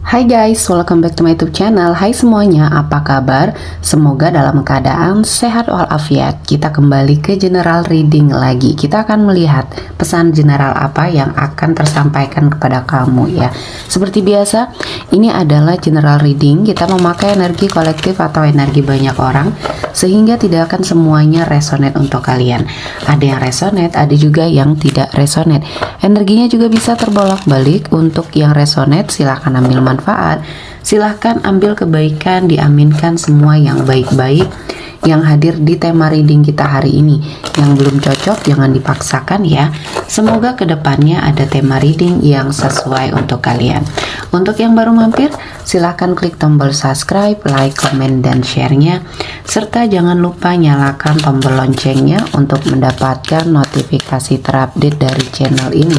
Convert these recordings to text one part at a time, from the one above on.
Hai guys, welcome back to my YouTube channel. Hai semuanya, apa kabar? Semoga dalam keadaan sehat walafiat. Kita kembali ke general reading lagi. Kita akan melihat pesan general apa yang akan tersampaikan kepada kamu ya. Seperti biasa, ini adalah general reading. Kita memakai energi kolektif atau energi banyak orang, sehingga tidak akan semuanya resonate untuk kalian. Ada yang resonate, ada juga yang tidak resonate. Energinya juga bisa terbolak-balik. Untuk yang resonate, silahkan ambil manfaat, silahkan ambil kebaikan, diaminkan semua yang baik-baik yang hadir di tema reading kita hari ini. Yang belum cocok jangan dipaksakan ya. Semoga kedepannya ada tema reading yang sesuai untuk kalian. Untuk yang baru mampir, silahkan klik tombol subscribe, like, komen, dan share-nya, serta jangan lupa nyalakan tombol loncengnya untuk mendapatkan notifikasi terupdate dari channel ini.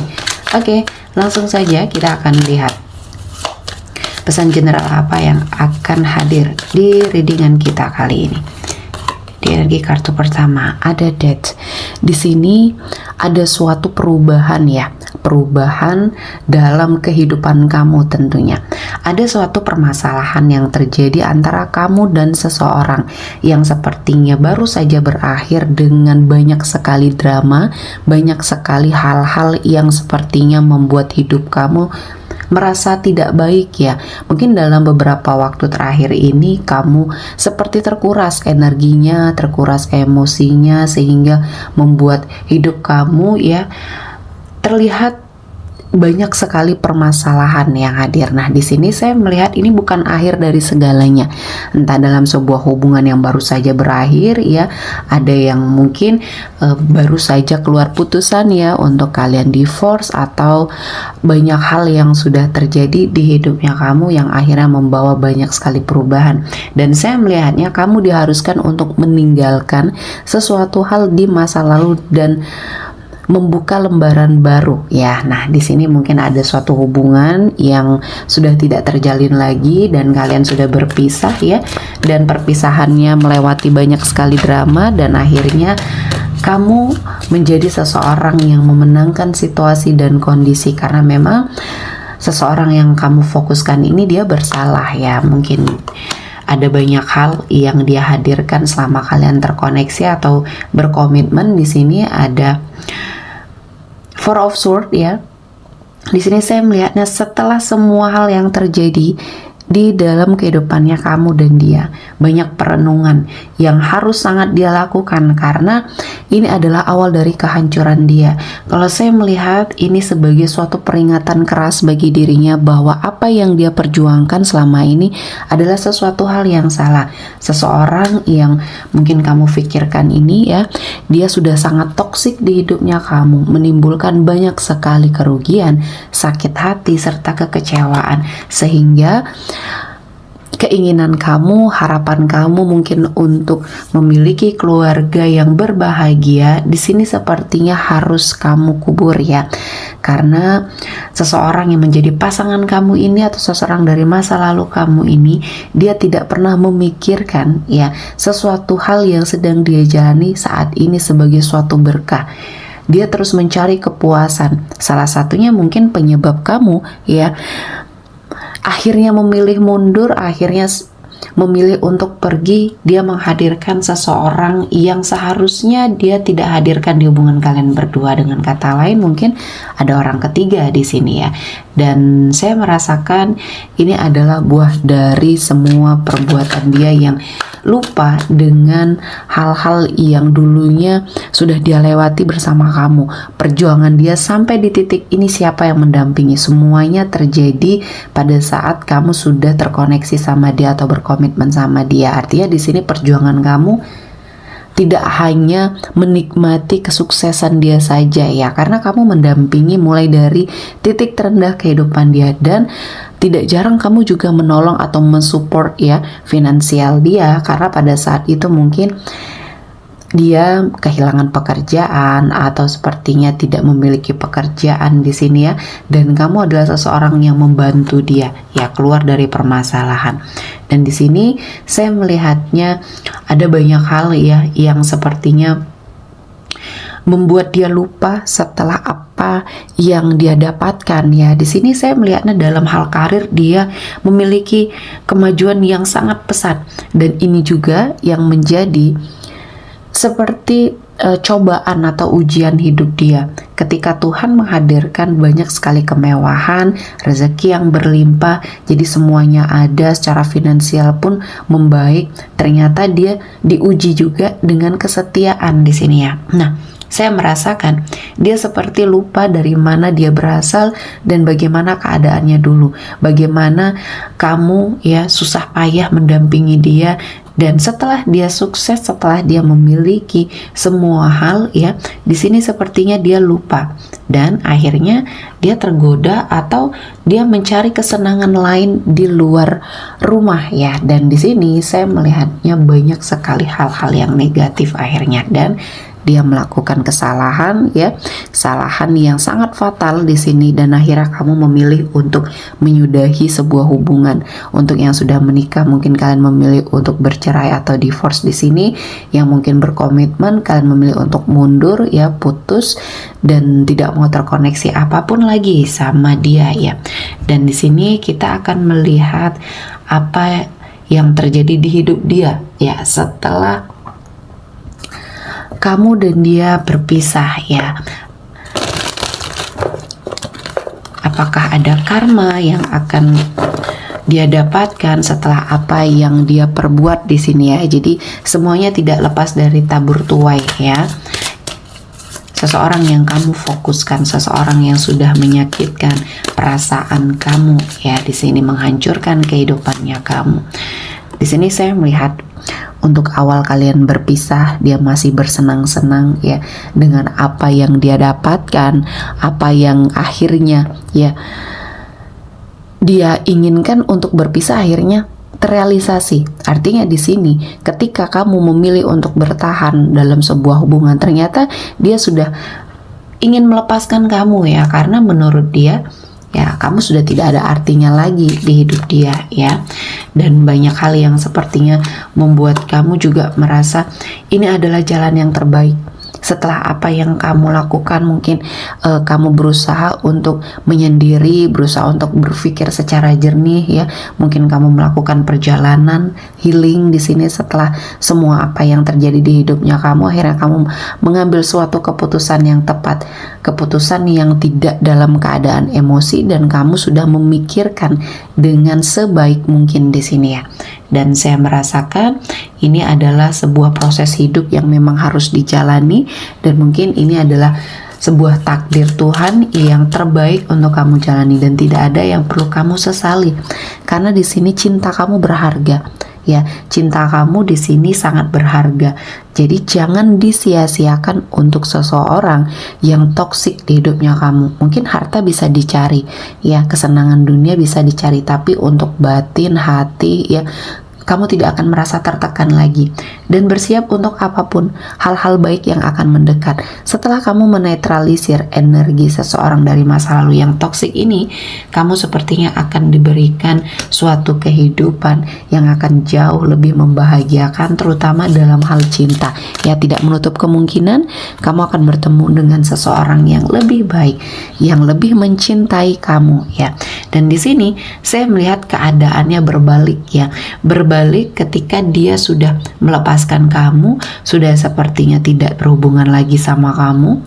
Oke, langsung saja kita akan lihat pesan general apa yang akan hadir di readingan kita kali ini. Di energi kartu pertama ada Death. Di sini ada suatu perubahan ya, perubahan dalam kehidupan kamu tentunya. Ada suatu permasalahan yang terjadi antara kamu dan seseorang yang sepertinya baru saja berakhir dengan banyak sekali drama, banyak sekali hal-hal yang sepertinya membuat hidup kamu merasa tidak baik ya. Mungkin dalam beberapa waktu terakhir ini kamu seperti terkuras energinya, terkuras emosinya, sehingga membuat hidup kamu ya terlihat banyak sekali permasalahan yang hadir. Nah, di sini saya melihat ini bukan akhir dari segalanya. Entah dalam sebuah hubungan yang baru saja berakhir ya, ada yang mungkin baru saja keluar putusan ya untuk kalian divorce, atau banyak hal yang sudah terjadi di hidupnya kamu yang akhirnya membawa banyak sekali perubahan. Dan saya melihatnya kamu diharuskan untuk meninggalkan sesuatu hal di masa lalu dan membuka lembaran baru ya. Nah, di sini mungkin ada suatu hubungan yang sudah tidak terjalin lagi dan kalian sudah berpisah ya, dan perpisahannya melewati banyak sekali drama, dan akhirnya kamu menjadi seseorang yang memenangkan situasi dan kondisi karena memang seseorang yang kamu fokuskan ini dia bersalah ya. Mungkin ada banyak hal yang dia hadirkan selama kalian terkoneksi atau berkomitmen. Di sini ada Four of Swords ya. Di sini saya melihatnya setelah semua hal yang terjadi di dalam kehidupannya kamu dan dia, banyak perenungan yang harus sangat dia lakukan karena ini adalah awal dari kehancuran dia. Kalau saya melihat ini sebagai suatu peringatan keras bagi dirinya bahwa apa yang dia perjuangkan selama ini adalah sesuatu hal yang salah. Seseorang yang mungkin kamu pikirkan ini ya, dia sudah sangat toksik di hidupnya kamu, menimbulkan banyak sekali kerugian, sakit hati, serta kekecewaan, sehingga keinginan kamu, harapan kamu mungkin untuk memiliki keluarga yang berbahagia di sini sepertinya harus kamu kubur ya. Karena seseorang yang menjadi pasangan kamu ini atau seseorang dari masa lalu kamu ini, dia tidak pernah memikirkan ya sesuatu hal yang sedang dia jalani saat ini sebagai suatu berkah. Dia terus mencari kepuasan. Salah satunya mungkin penyebab kamu ya akhirnya memilih mundur, akhirnya memilih untuk pergi. Dia menghadirkan seseorang yang seharusnya dia tidak hadirkan di hubungan kalian berdua. Dengan kata lain mungkin ada orang ketiga di sini ya. Dan saya merasakan ini adalah buah dari semua perbuatan dia yang lupa dengan hal-hal yang dulunya sudah dia lewati bersama kamu. Perjuangan dia sampai di titik ini siapa yang mendampingi? Semuanya terjadi pada saat kamu sudah terkoneksi sama dia atau berkomitmen sama dia. Artinya di sini perjuangan kamu tidak hanya menikmati kesuksesan dia saja ya, karena kamu mendampingi mulai dari titik terendah kehidupan dia, dan tidak jarang kamu juga menolong atau mensupport ya finansial dia, karena pada saat itu mungkin dia kehilangan pekerjaan atau sepertinya tidak memiliki pekerjaan di sini ya, dan kamu adalah seseorang yang membantu dia ya keluar dari permasalahan. Dan di sini saya melihatnya ada banyak hal ya yang sepertinya membuat dia lupa setelah apa yang dia dapatkan ya. Di sini saya melihatnya dalam hal karir dia memiliki kemajuan yang sangat pesat, dan ini juga yang menjadi seperti cobaan atau ujian hidup dia ketika Tuhan menghadirkan banyak sekali kemewahan, rezeki yang berlimpah, jadi semuanya ada, secara finansial pun membaik. Ternyata dia diuji juga dengan kesetiaan di sini ya. Nah, saya merasakan dia seperti lupa dari mana dia berasal dan bagaimana keadaannya dulu. Bagaimana kamu ya susah payah mendampingi dia, dan setelah dia sukses, setelah dia memiliki semua hal ya, di sini sepertinya dia lupa dan akhirnya dia tergoda atau dia mencari kesenangan lain di luar rumah ya. Dan di sini saya melihatnya banyak sekali hal-hal yang negatif akhirnya, dan dia melakukan kesalahan ya, kesalahan yang sangat fatal di sini, dan akhirnya kamu memilih untuk menyudahi sebuah hubungan. Untuk yang sudah menikah mungkin kalian memilih untuk bercerai atau divorce di sini. Yang mungkin berkomitmen kalian memilih untuk mundur ya, putus dan tidak mau terkoneksi apapun lagi sama dia ya. Dan di sini kita akan melihat apa yang terjadi di hidup dia ya setelah kamu dan dia berpisah ya. Apakah ada karma yang akan dia dapatkan setelah apa yang dia perbuat di sini ya. Jadi semuanya tidak lepas dari tabur tuai ya. Seseorang yang kamu fokuskan, seseorang yang sudah menyakitkan perasaan kamu ya, di sini menghancurkan kehidupannya kamu. Di sini saya melihat untuk awal kalian berpisah, dia masih bersenang-senang ya dengan apa yang dia dapatkan, apa yang akhirnya ya dia inginkan. Untuk berpisah akhirnya terrealisasi. Artinya di sini ketika kamu memilih untuk bertahan dalam sebuah hubungan, ternyata dia sudah ingin melepaskan kamu ya, karena menurut dia ya kamu sudah tidak ada artinya lagi di hidup dia ya. Dan banyak hal yang sepertinya membuat kamu juga merasa ini adalah jalan yang terbaik. Setelah apa yang kamu lakukan, mungkin kamu berusaha untuk menyendiri, berusaha untuk berpikir secara jernih ya. Mungkin kamu melakukan perjalanan healing di sini setelah semua apa yang terjadi di hidupnya kamu. Akhirnya kamu mengambil suatu keputusan yang tepat, keputusan yang tidak dalam keadaan emosi, dan kamu sudah memikirkan dengan sebaik mungkin di sini ya. Dan saya merasakan ini adalah sebuah proses hidup yang memang harus dijalani, dan mungkin ini adalah sebuah takdir Tuhan yang terbaik untuk kamu jalani, dan tidak ada yang perlu kamu sesali karena di sini cinta kamu berharga ya. Cinta kamu di sini sangat berharga. Jadi jangan disia-siakan untuk seseorang yang toksik di hidupnya kamu. Mungkin harta bisa dicari ya, kesenangan dunia bisa dicari, tapi untuk batin, hati ya, kamu tidak akan merasa tertekan lagi, dan bersiap untuk apapun hal-hal baik yang akan mendekat. Setelah kamu menetralisir energi seseorang dari masa lalu yang toksik ini, kamu sepertinya akan diberikan suatu kehidupan yang akan jauh lebih membahagiakan, terutama dalam hal cinta. Ya, tidak menutup kemungkinan kamu akan bertemu dengan seseorang yang lebih baik, yang lebih mencintai kamu ya. Dan di sini saya melihat keadaannya berbalik ya. Berbalik ketika dia sudah melepaskan kamu, sudah sepertinya tidak berhubungan lagi sama kamu.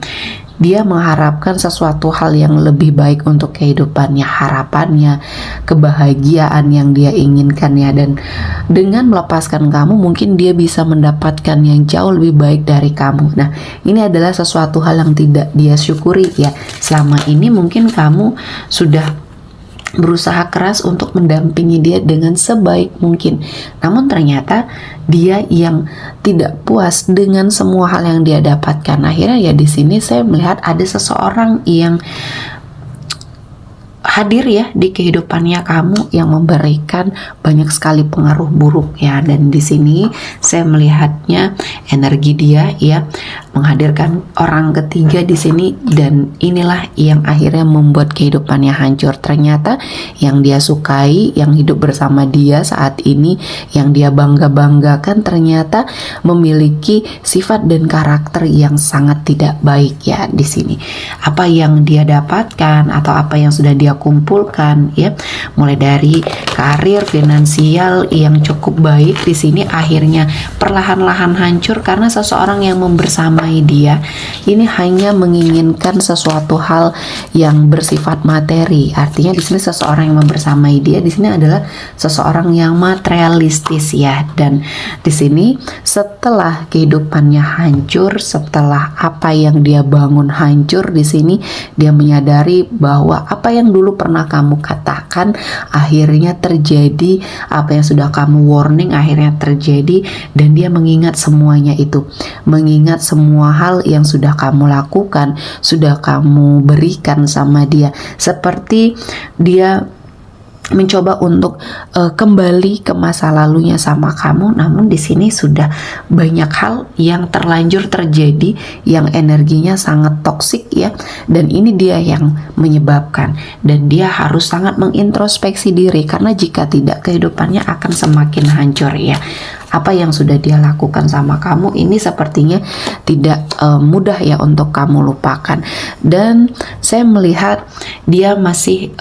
Dia mengharapkan sesuatu hal yang lebih baik untuk kehidupannya, harapannya, kebahagiaan yang dia inginkan ya. Dan dengan melepaskan kamu, mungkin dia bisa mendapatkan yang jauh lebih baik dari kamu. Nah, ini adalah sesuatu hal yang tidak dia syukuri ya. Selama ini mungkin kamu sudah berusaha keras untuk mendampingi dia dengan sebaik mungkin, namun ternyata dia yang tidak puas dengan semua hal yang dia dapatkan. Akhirnya ya di sini saya melihat ada seseorang yang hadir ya di kehidupannya kamu yang memberikan banyak sekali pengaruh buruk ya. Dan di sini saya melihatnya energi dia ya menghadirkan orang ketiga di sini, dan inilah yang akhirnya membuat kehidupannya hancur. Ternyata yang dia sukai, yang hidup bersama dia saat ini, yang dia bangga-banggakan ternyata memiliki sifat dan karakter yang sangat tidak baik ya di sini. Apa yang dia dapatkan atau apa yang sudah dia kumpulkan ya, mulai dari karir, finansial yang cukup baik di sini akhirnya perlahan-lahan hancur karena seseorang yang membersamai dia ini hanya menginginkan sesuatu hal yang bersifat materi. Artinya di sini seseorang yang membersamai dia di sini adalah seseorang yang materialistis ya. Dan di sini setelah kehidupannya hancur, setelah apa yang dia bangun hancur, di sini dia menyadari bahwa apa yang dulu pernah kamu katakan akhirnya terjadi, apa yang sudah kamu warning akhirnya terjadi, dan dia mengingat semuanya itu, mengingat semua hal yang sudah kamu lakukan, sudah kamu berikan sama dia, seperti dia mencoba untuk kembali ke masa lalunya sama kamu. Namun di sini sudah banyak hal yang terlanjur terjadi yang energinya sangat toksik ya, dan ini dia yang menyebabkan, dan dia harus sangat mengintrospeksi diri karena jika tidak kehidupannya akan semakin hancur ya. Apa yang sudah dia lakukan sama kamu ini sepertinya tidak mudah ya untuk kamu lupakan. Dan saya melihat dia masih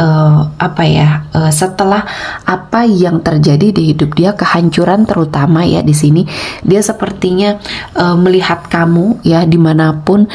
setelah apa yang terjadi di hidup dia, kehancuran terutama ya di sini, dia sepertinya melihat kamu ya dimanapun,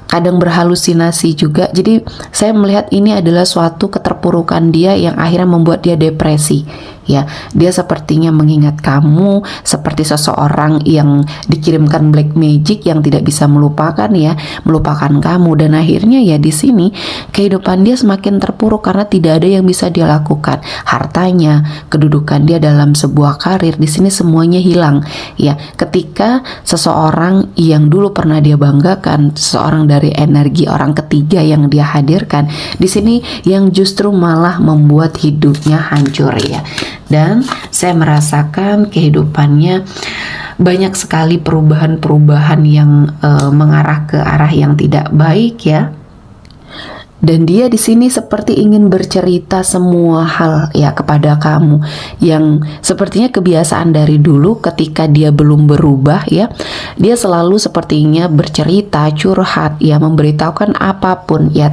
kadang berhalusinasi juga. Jadi saya melihat ini adalah suatu keterpurukan dia yang akhirnya membuat dia depresi ya. Dia sepertinya mengingat kamu seperti seseorang yang dikirimkan black magic yang tidak bisa melupakan ya, melupakan kamu. Dan akhirnya ya di sini kehidupan dia semakin terpuruk karena tidak ada yang bisa dia lakukan. Hartanya, kedudukan dia dalam sebuah karir, di sini semuanya hilang ya. Ketika seseorang yang dulu pernah dia banggakan, seseorang dari energi orang ketiga yang dia hadirkan, di sini yang justru malah membuat hidupnya hancur ya. Dan saya merasakan kehidupannya banyak sekali perubahan-perubahan yang mengarah ke arah yang tidak baik ya. Dan dia di sini seperti ingin bercerita semua hal ya kepada kamu, yang sepertinya kebiasaan dari dulu ketika dia belum berubah ya. Dia selalu sepertinya bercerita, curhat ya, memberitahukan apapun ya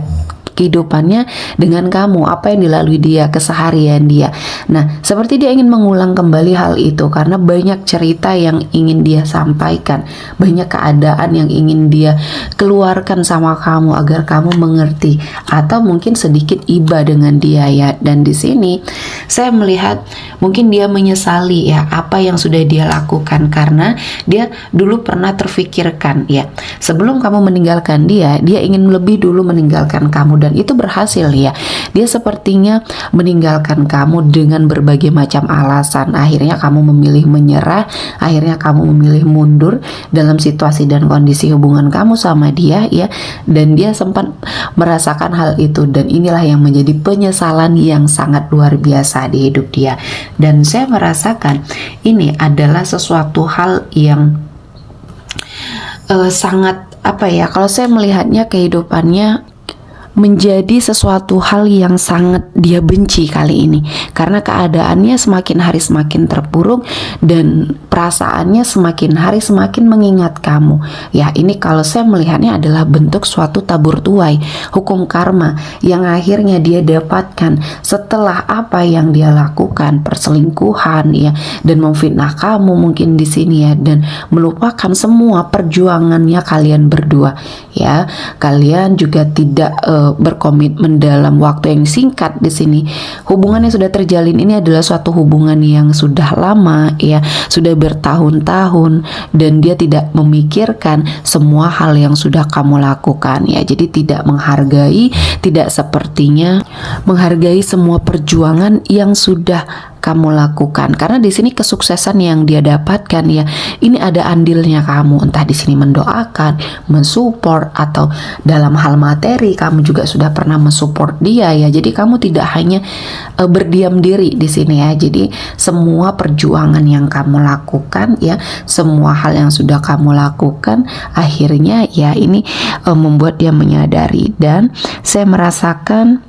kehidupannya dengan kamu, apa yang dilalui dia, keseharian dia. Nah, seperti dia ingin mengulang kembali hal itu karena banyak cerita yang ingin dia sampaikan, banyak keadaan yang ingin dia keluarkan sama kamu agar kamu mengerti, atau mungkin sedikit iba dengan dia ya. Dan di sini saya melihat mungkin dia menyesali ya apa yang sudah dia lakukan, karena dia dulu pernah terfikirkan ya, sebelum kamu meninggalkan dia, dia ingin lebih dulu meninggalkan kamu, dan itu berhasil ya. Dia sepertinya meninggalkan kamu dengan berbagai macam alasan. Akhirnya kamu memilih menyerah, akhirnya kamu memilih mundur dalam situasi dan kondisi hubungan kamu sama dia ya. Dan dia sempat merasakan hal itu, dan inilah yang menjadi penyesalan yang sangat luar biasa di hidup dia. Dan saya merasakan ini adalah sesuatu hal yang sangat kalau saya melihatnya kehidupannya menjadi sesuatu hal yang sangat dia benci kali ini, karena keadaannya semakin hari semakin terpuruk dan perasaannya semakin hari semakin mengingat kamu ya. Ini kalau saya melihatnya adalah bentuk suatu tabur tuai, hukum karma yang akhirnya dia dapatkan setelah apa yang dia lakukan, perselingkuhan ya, dan memfitnah kamu mungkin di sini ya, dan melupakan semua perjuangannya kalian berdua ya. Kalian juga tidak berkomitmen dalam waktu yang singkat. Di sini hubungan yang sudah terjalin ini adalah suatu hubungan yang sudah lama ya, sudah bertahun-tahun, dan dia tidak memikirkan semua hal yang sudah kamu lakukan ya. Jadi tidak menghargai, tidak sepertinya menghargai semua perjuangan yang sudah kamu lakukan, karena di sini kesuksesan yang dia dapatkan ya, ini ada andilnya kamu, entah di sini mendoakan, mensupport, atau dalam hal materi kamu juga sudah pernah mensupport dia ya. Jadi kamu tidak hanya berdiam diri di sini ya. Jadi semua perjuangan yang kamu lakukan ya, semua hal yang sudah kamu lakukan, akhirnya ya ini membuat dia menyadari. Dan saya merasakan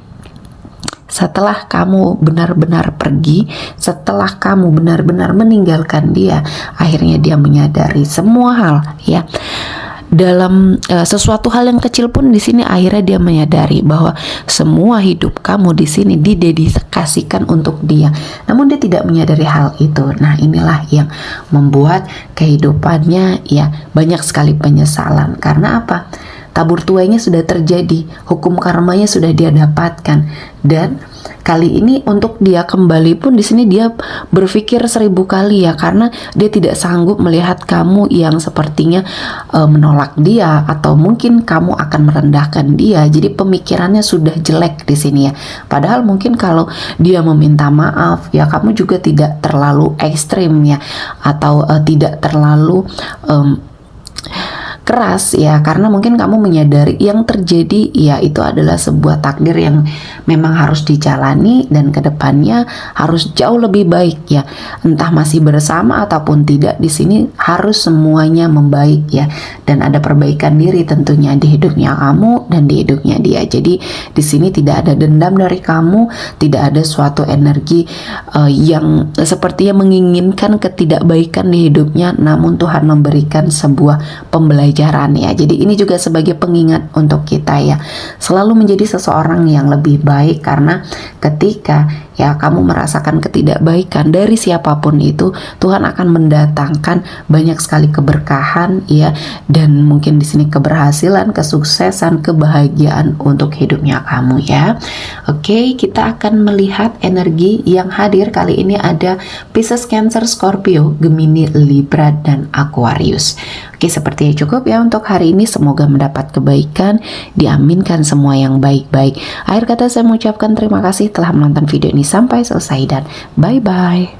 setelah kamu benar-benar pergi, setelah kamu benar-benar meninggalkan dia, akhirnya dia menyadari semua hal ya. Dalam sesuatu hal yang kecil pun di sini akhirnya dia menyadari bahwa semua hidup kamu di sini didedikasikan untuk dia. Namun dia tidak menyadari hal itu. Nah, inilah yang membuat kehidupannya ya banyak sekali penyesalan. Karena apa? Tabur tuainya sudah terjadi, hukum karmanya sudah dia dapatkan, dan kali ini untuk dia kembali pun di sini dia berpikir 1000 kali ya, karena dia tidak sanggup melihat kamu yang sepertinya menolak dia, atau mungkin kamu akan merendahkan dia. Jadi pemikirannya sudah jelek di sini ya. Padahal mungkin kalau dia meminta maaf ya, kamu juga tidak terlalu ekstrim ya, atau tidak terlalu keras ya, karena mungkin kamu menyadari yang terjadi ya itu adalah sebuah takdir yang memang harus dijalani, dan kedepannya harus jauh lebih baik ya, entah masih bersama ataupun tidak, di sini harus semuanya membaik ya, dan ada perbaikan diri tentunya di hidupnya kamu dan di hidupnya dia. Jadi di sini tidak ada dendam dari kamu, tidak ada suatu energi yang sepertinya menginginkan ketidakbaikan di hidupnya, namun Tuhan memberikan sebuah pembelajaran ya. Jadi ini juga sebagai pengingat untuk kita ya, selalu menjadi seseorang yang lebih baik, karena ketika ya kamu merasakan ketidakbaikan dari siapapun itu, Tuhan akan mendatangkan banyak sekali keberkahan ya, dan mungkin di sini keberhasilan, kesuksesan, kebahagiaan untuk hidupnya kamu ya. Oke, kita akan melihat energi yang hadir kali ini ada Pisces, Cancer, Scorpio, Gemini, Libra, dan Aquarius. Oke, sepertinya cukup ya untuk hari ini. Semoga mendapat kebaikan, diaminkan semua yang baik-baik. Akhir kata saya mengucapkan terima kasih telah menonton video ini sampai selesai, dan bye-bye.